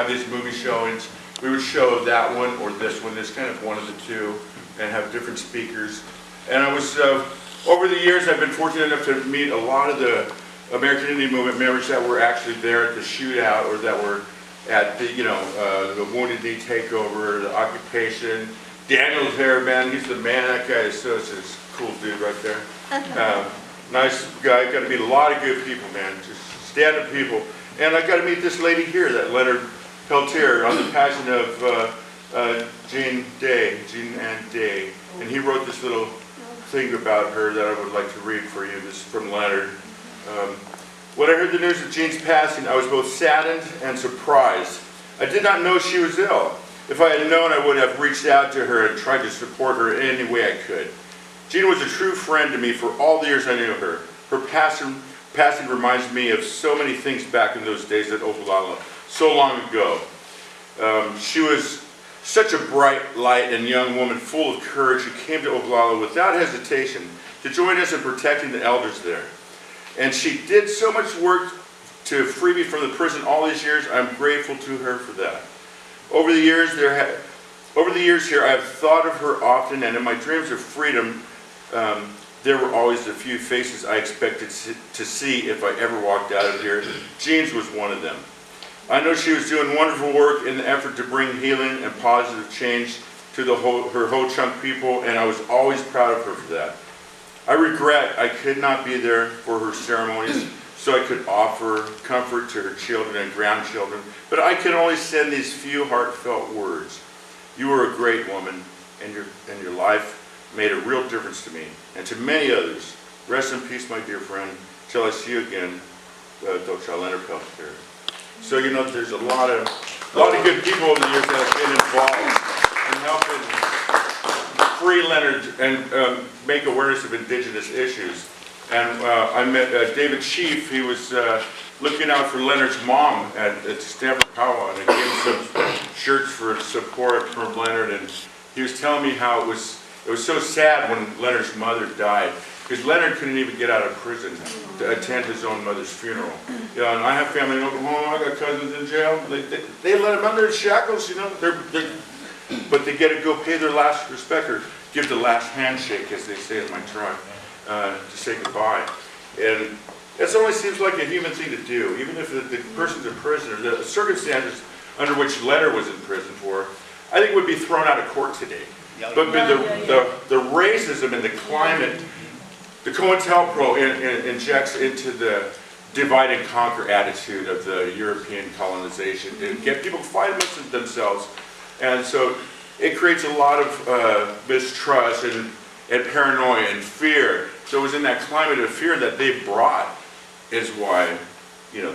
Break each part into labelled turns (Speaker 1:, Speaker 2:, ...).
Speaker 1: have these movie showings. We would show that one or this one. It's kind of one of the two, and have different speakers. And I was over the years, I've been fortunate enough to meet a lot of the American Indian Movement members that were actually there at the shootout, or that were at the, the Wounded Knee takeover, the occupation. Daniel's there, man, he's the man. That guy is such a cool dude right there. Nice guy. Got to meet a lot of good people, man. Just stand-up people. And I got to meet this lady here, that Leonard Peltier, on the Passion of Jean Ann Day. And he wrote this little thing about her that I would like to read for you. This is from Leonard. When I heard the news of Jean's passing, I was both saddened and surprised. I did not know she was ill. If I had known, I would have reached out to her and tried to support her in any way I could. Jean was a true friend to me for all the years I knew her. Her passing reminds me of so many things back in those days at Oglala, so long ago. She was such a bright light and young woman full of courage who came to Oglala without hesitation to join us in protecting the elders there. And she did so much work to free me from the prison all these years. I'm grateful to her for that. Over the years here, I have thought of her often, and in my dreams of freedom, there were always a few faces I expected to see if I ever walked out of here. Jean's was one of them. I know she was doing wonderful work in the effort to bring healing and positive change to her Ho-Chunk people, and I was always proud of her for that. I regret I could not be there for her ceremonies so I could offer comfort to her children and grandchildren, but I can only send these few heartfelt words. You were a great woman, and your life made a real difference to me and to many others. Rest in peace, my dear friend. Till I see you again, Dr. Leonard Peltier. So there's a lot of good people over the years that have been involved in helping free Leonard and make awareness of indigenous issues. And I met David Chief. He was looking out for Leonard's mom at Stanford Powwow, and I gave him some shirts for support from Leonard. And he was telling me how it was so sad when Leonard's mother died, because Leonard couldn't even get out of prison to attend his own mother's funeral. And I have family in Oklahoma. I got cousins in jail. They let him under the shackles, but they get to go pay their last respect, or give the last handshake, as they say in my tribe, to say goodbye. And it only seems like a human thing to do, even if the person's a prisoner. The circumstances under which Leonard was in prison for, I think would be thrown out of court today. But the racism and the climate, the COINTELPRO injects into the divide and conquer attitude of the European colonization and get people to fight amongst themselves. And so it creates a lot of mistrust and paranoia and fear. So it was in that climate of fear that they brought, is why, to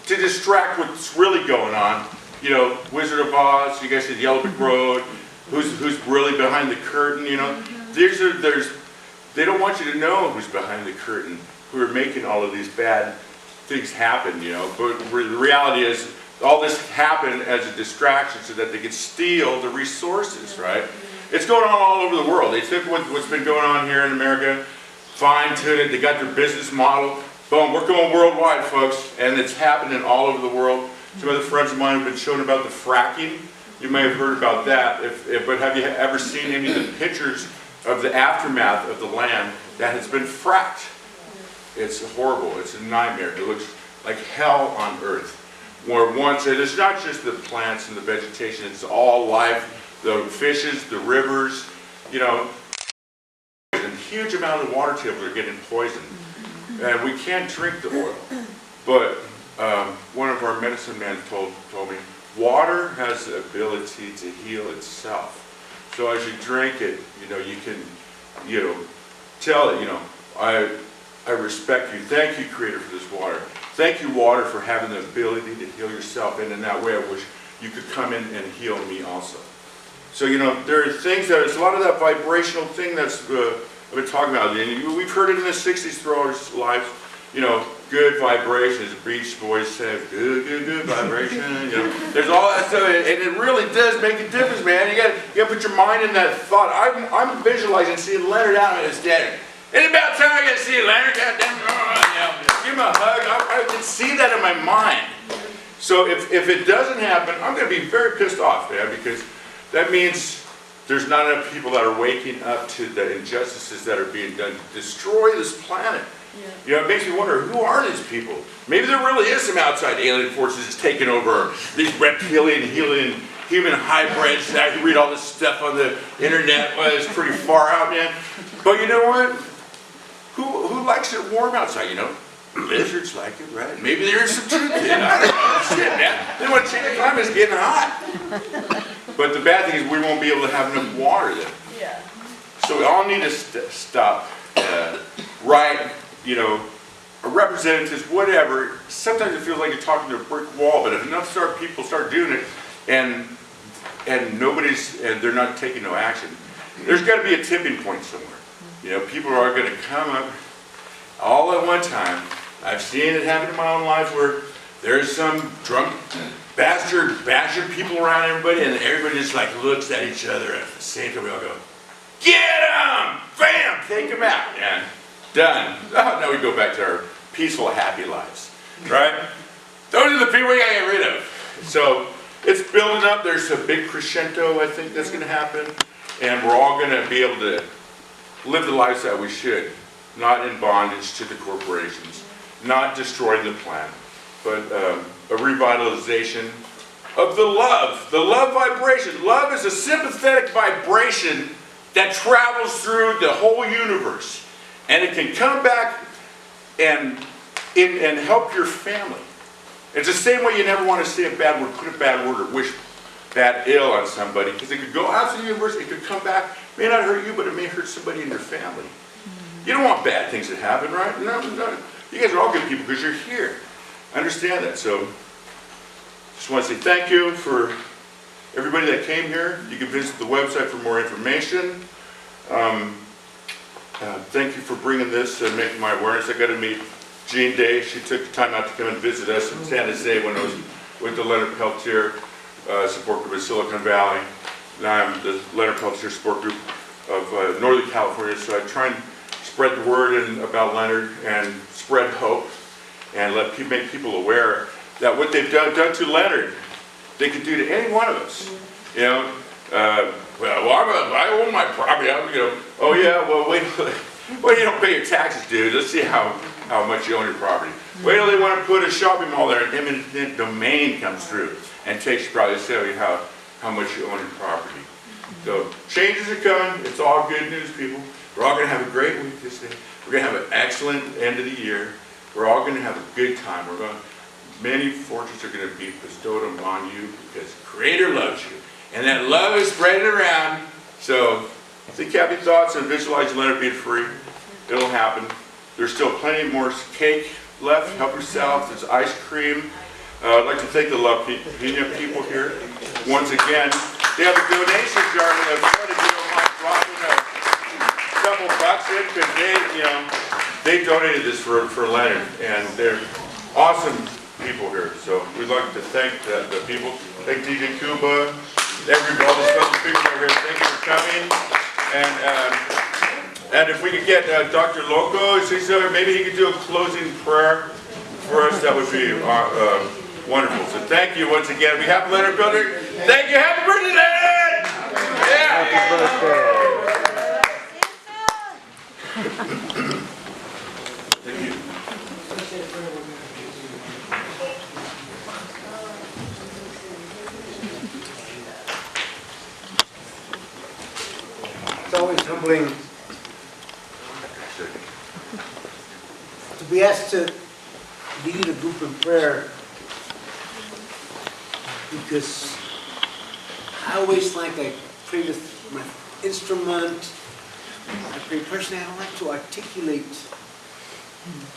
Speaker 1: distract what's really going on. Wizard of Oz, you guys see the Yellow Brick Road, who's really behind the curtain, they don't want you to know who's behind the curtain, who are making all of these bad things happen, But the reality is, all this happened as a distraction so that they could steal the resources, right? It's going on all over the world. They took what's been going on here in America, fine-tuned it, they got their business model, boom, we're going worldwide, folks, and it's happening all over the world. Some other friends of mine have been showing about the fracking. You may have heard about that, but have you ever seen any of the pictures of the aftermath of the land that has been fracked? It's horrible, it's a nightmare. It looks like hell on earth. Where once, and it's not just the plants and the vegetation, it's all life, the fishes, the rivers, and a huge amount of the water tables are getting poisoned. And we can't drink the oil. But one of our medicine men told me, water has the ability to heal itself. So as you drink it, you can, tell it, I respect you. Thank you, Creator, for this water. Thank you, water, for having the ability to heal yourself. And in that way, I wish you could come in and heal me also. So, there are things it's a lot of that vibrational thing that's I've been talking about. And we've heard it in the 60s through our lives. Good vibrations. Beach Boys said, good vibration. There's all that stuff, and it really does make a difference, man. You got to put your mind in that thought. I'm visualizing seeing Leonard out on his standing. It's about time I get to see Leonard. Goddamn, give him a hug. I can see that in my mind. So if it doesn't happen, I'm going to be very pissed off, man, because that means there's not enough people that are waking up to the injustices that are being done to destroy this planet. Yeah. You know, it makes me wonder, who are these people? Maybe there really is some outside alien forces that's taking over these reptilian, human hybrids. I can read all this stuff on the internet. Well, it's pretty far out, man. But you know what? Who likes it warm outside, you know? Lizards like it, right? Maybe there is some truth in it. I don't know. Shit, man. They want to change the climate. It's getting hot. But the bad thing is we won't be able to have enough water then. Yeah. So we all need to stop. Right, you know, representatives, whatever. Sometimes it feels like you're talking to a brick wall, but if enough people start doing it, and they're not taking no action, there's got to be a tipping point somewhere. You know, people are going to come up all at one time. I've seen it happen in my own life where there's some drunk bastard bashing people around everybody, and everybody just like looks at each other at the same time. We all go, "Get him! Bam! Take him out!" And done. Oh, now we go back to our peaceful, happy lives, right? Those are the people we gotta get rid of. So it's building up. There's a big crescendo, I think, that's going to happen, and we're all going to be able to live the lives that we should, not in bondage to the corporations, not destroying the planet, but a revitalization of the love vibration. Love is a sympathetic vibration that travels through the whole universe, and it can come back and help your family. It's the same way you never want to say a bad word, put a bad word, or wish bad ill on somebody, because it could go out to the universe, it could come back, may not hurt you, but it may hurt somebody in your family. You don't want bad things to happen, right? No. You guys are all good people because you're here. I understand that. So just want to say thank you for everybody that came here. You can visit the website for more information. Thank you for bringing this and making my awareness. I got to meet Jean Day. She took the time out to come and visit us in San Jose when I was with the Leonard Peltier support group in Silicon Valley. Now I'm the Leonard Peltier support group of Northern California, so I try and spread the word about Leonard and spread hope and make people aware that what they've done to Leonard, they could do to any one of us. You know, I own my property. Oh yeah, well wait, you don't pay your taxes, dude. Let's see how much you own your property. Wait till they want to put a shopping mall there and eminent domain comes through and takes you probably to tell you how much you own your property. So changes are coming. It's all good news, people. We're all going to have a great week this day. We're going to have an excellent end of the year. We're all going to have a good time. Many fortunes are going to be bestowed upon you because the Creator loves you. And that love is spreading around. So think happy thoughts and visualize Leonard being free. It'll happen. There's still plenty more cake left. Help yourself. There's ice cream. I'd like to thank the La Peña people here. Once again, they have a donation jar. I've tried to do my dropping a couple bucks in because they donated this for Leonard, and they're awesome people here. So we'd like to thank the people. Thank DJ Cuba, all the special people that are here. Thank you for coming. And if we could get Dr. Loco, maybe he could do a closing prayer for us, that would be wonderful. So thank you once again. On behalf of Leonard Peltier, thank you. Happy birthday, Leonard! Yeah. Happy birthday. Thank you.
Speaker 2: It's always humbling to be asked to lead a group in prayer, because I always I pray with my instrument. I pray personally. I don't like to articulate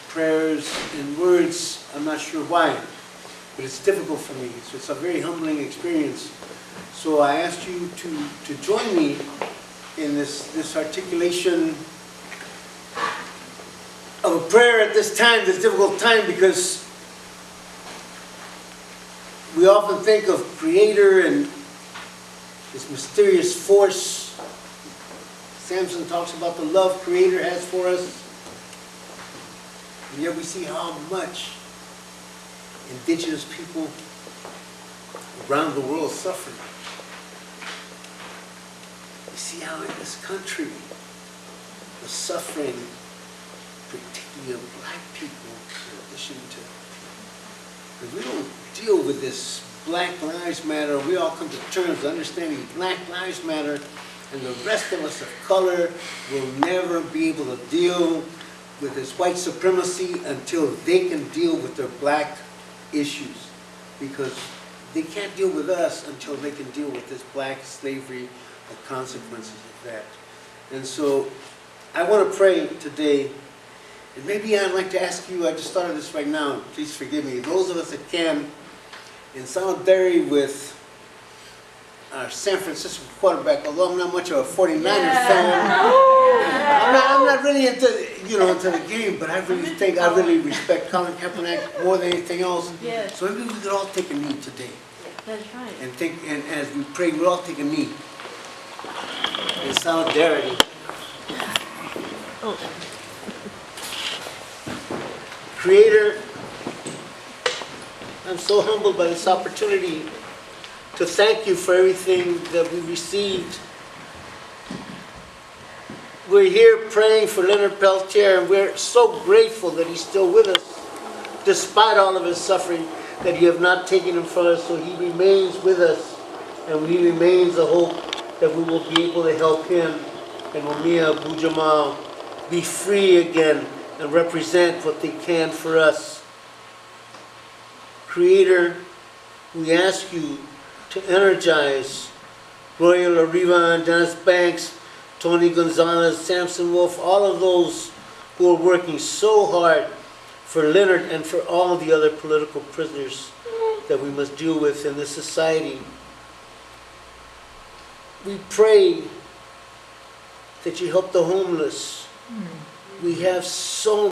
Speaker 2: prayers in words. I'm not sure why, but it's difficult for me. So it's a very humbling experience. So I asked you to join me in this articulation of a prayer at this time, this difficult time, because we often think of Creator and this mysterious force. Samson talks about the love Creator has for us, and yet we see how much indigenous people around the world suffering. You see how in this country, the suffering, particularly of black people, in addition to, if we don't deal with this Black Lives Matter, we all come to terms understanding Black Lives Matter, and the rest of us of color will never be able to deal with this white supremacy until they can deal with their black issues. Because they can't deal with us until they can deal with this black slavery, the consequences of that. And so I want to pray today, and maybe I'd like to ask you, I just started this right now, please forgive me, those of us that can, in solidarity with our San Francisco quarterback, although I'm not much of a 49er fan, I'm not really into the game, but I really respect Colin Kaepernick more than anything else.
Speaker 3: Yes.
Speaker 2: So maybe we could all take a knee today.
Speaker 3: That's right.
Speaker 2: And as we pray, we'll all take a knee in solidarity.
Speaker 3: Oh.
Speaker 2: Creator, I'm so humbled by this opportunity to thank you for everything that we received. We're here praying for Leonard Peltier, and we're so grateful that he's still with us, despite all of his suffering, that you have not taken him from us, so he remains with us, and he remains a hope that we will be able to help him and Mumia Abu Jamal be free again and represent what they can for us. Creator, we ask you to energize Gloria La Riva and Dennis Banks, Tony Gonzalez, Samson Wolf, all of those who are working so hard for Leonard and for all the other political prisoners that we must deal with in this society. We pray that you help the homeless. We have so